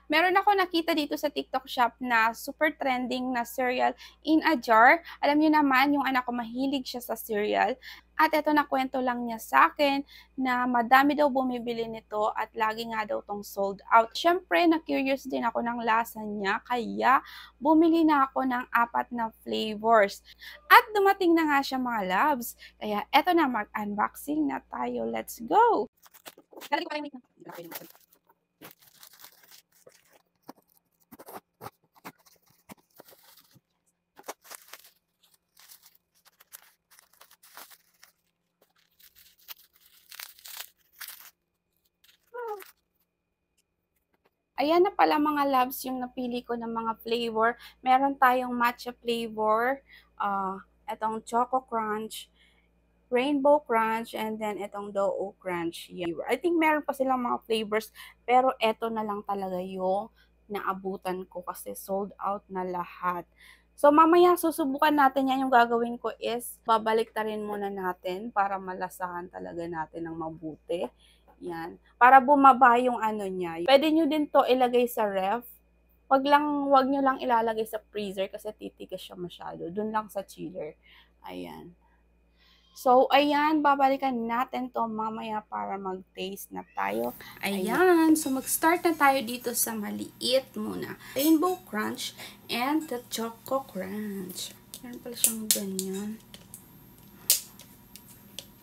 Meron ako nakita dito sa TikTok shop na super trending na cereal in a jar. Alam niyo naman, yung anak ko mahilig siya sa cereal. At eto nakwento lang niya sa akin na madami daw bumibili nito at lagi nga daw tong sold out. Siyempre, na-curious din ako ng lasa niya kaya bumili na ako ng 4 na flavors. At dumating na nga siya mga loves. Kaya eto na, mag-unboxing na tayo. Let's go! Ayan na pala mga loves yung napili ko ng mga flavor. Meron tayong matcha flavor, etong Choco Crunch, Rainbow Crunch, and then itong Doo Crunch. Yeah. I think meron pa silang mga flavors, pero eto na lang talaga yung naabutan ko kasi sold out na lahat. So, mamaya susubukan natin yan. Yung gagawin ko is, babalik ta rin muna natin para malasahan talaga natin ng mabuti. Yan. Para bumaba yung ano niya. Pwede nyo din to ilagay sa ref. Wag nyo lang ilalagay sa freezer kasi titigas siya masyado. Dun lang sa chiller. Ayan. So, ayan, babalikan natin to mamaya para mag-taste na tayo. Ayan, so mag-start na tayo dito sa maliit muna. Rainbow Crunch and the Choco Crunch. Meron pala siyang ganyan.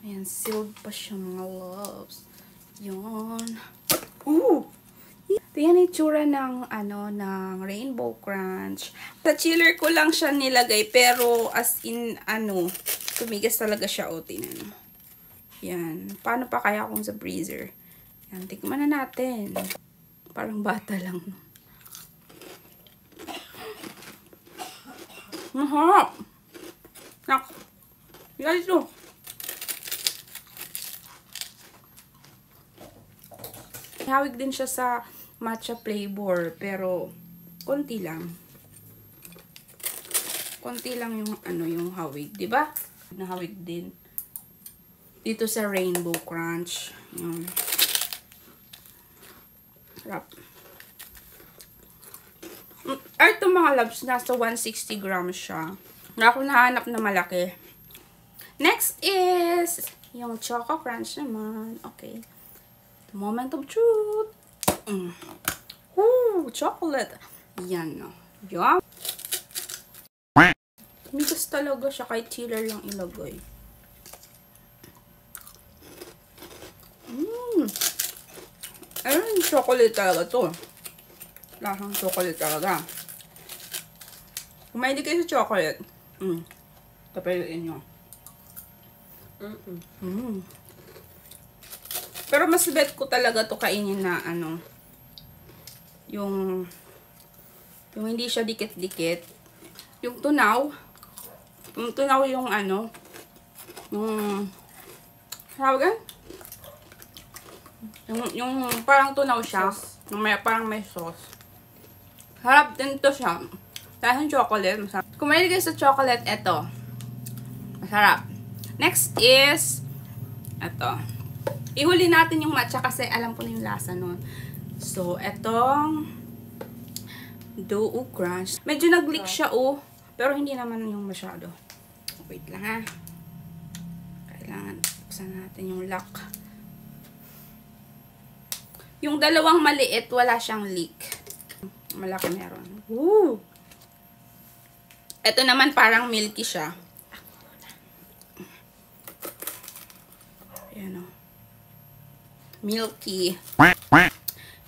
Ayan, sealed pa siya mga loves. Yun. Ooh! Ito yan itsura ng, ng Rainbow Crunch. Sa chiller ko lang siya nilagay, pero as in, tumigas talaga siya, o, tinan. Yan. Paano pa kaya kung sa freezer? Yan, tikman na natin. Parang bata lang. Mahap! Nak! Yan ito. Hawig din siya sa matcha flavor, pero konti lang. Konti lang yung yung hawig, 'di ba? Nahawig din dito sa Rainbow Crunch. Yan. Sarap. Ito mga loves, nasa 160 grams siya. Wala akong nahanap na malaki. Next is yung Choco Crunch naman. Okay. The moment of truth. Ooh, chocolate. Yan, no. Yum. Migas talaga siya, kahit chiller lang ilagay. Ayun, chocolate talaga to. Lasang chocolate talaga. Kung mahilig kayo sa chocolate, tapaluin nyo. Pero mas bet ko talaga to kainin na yung hindi siya dikit-dikit. Yung tunaw yung tawag yung parang tunaw siya, yung parang may sauce. Harap din to siya. Dahil chocolate, masarap. Kung mahilig sa chocolate, eto. Masarap. Next is eto. Ihuli natin yung matcha kasi alam ko na yung lasa nun. So, etong Doo Crunch. Medyo nag-leak siya, pero hindi naman yung masyado. Wait lang, ha. Kailangan buksan natin yung lock. Yung dalawang maliit, wala siyang leak. Malaki meron. Woo! Ito naman parang milky siya. Ayan, o. Milky.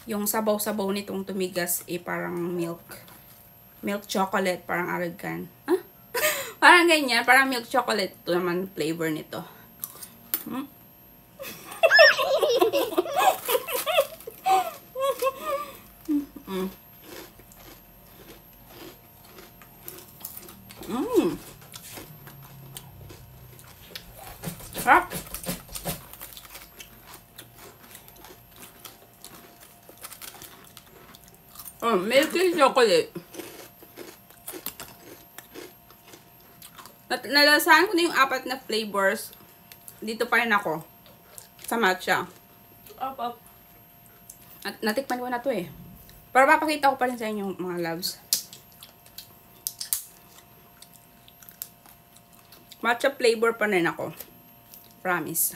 Yung sabaw-sabaw nitong tumigas parang milk chocolate, parang Aragan. Huh? Parang ganyan, parang milk chocolate. Ito naman flavor nito. Sarap. Milky chocolate. Nalasahan ko na yung 4 na flavors. Dito pa rin ako sa matcha. At natikman ko na to Para papakita ko pa rin sa inyo mga loves. Matcha flavor pa rin ako. Promise.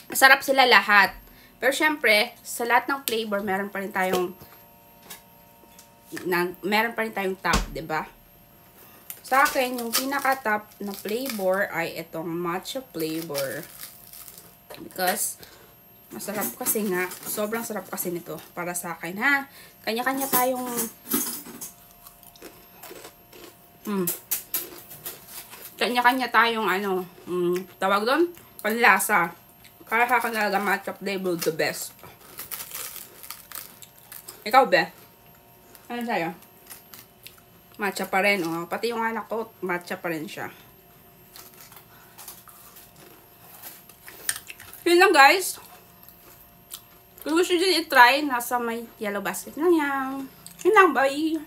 Masarap sila lahat. Pero syempre, sa lahat ng flavor, meron pa rin tayong top, 'di ba? Sa akin, yung pinaka-top na flavor ay itong matcha flavor. Because masarap kasi nga, sobrang sarap kasi nito para sa akin, ha. Kanya-kanya tayong kanya-kanya tayong tawag doon, panlasa. Kaya sa akin talaga matcha flavor the best. Ikaw, be? Ano sa'yo? Matcha pa rin, oh. Pati yung anak ko, matcha pa rin siya. Yun lang, guys. Kung gusto nyo i-try, nasa may yellow basket lang yan. Yun lang, bye!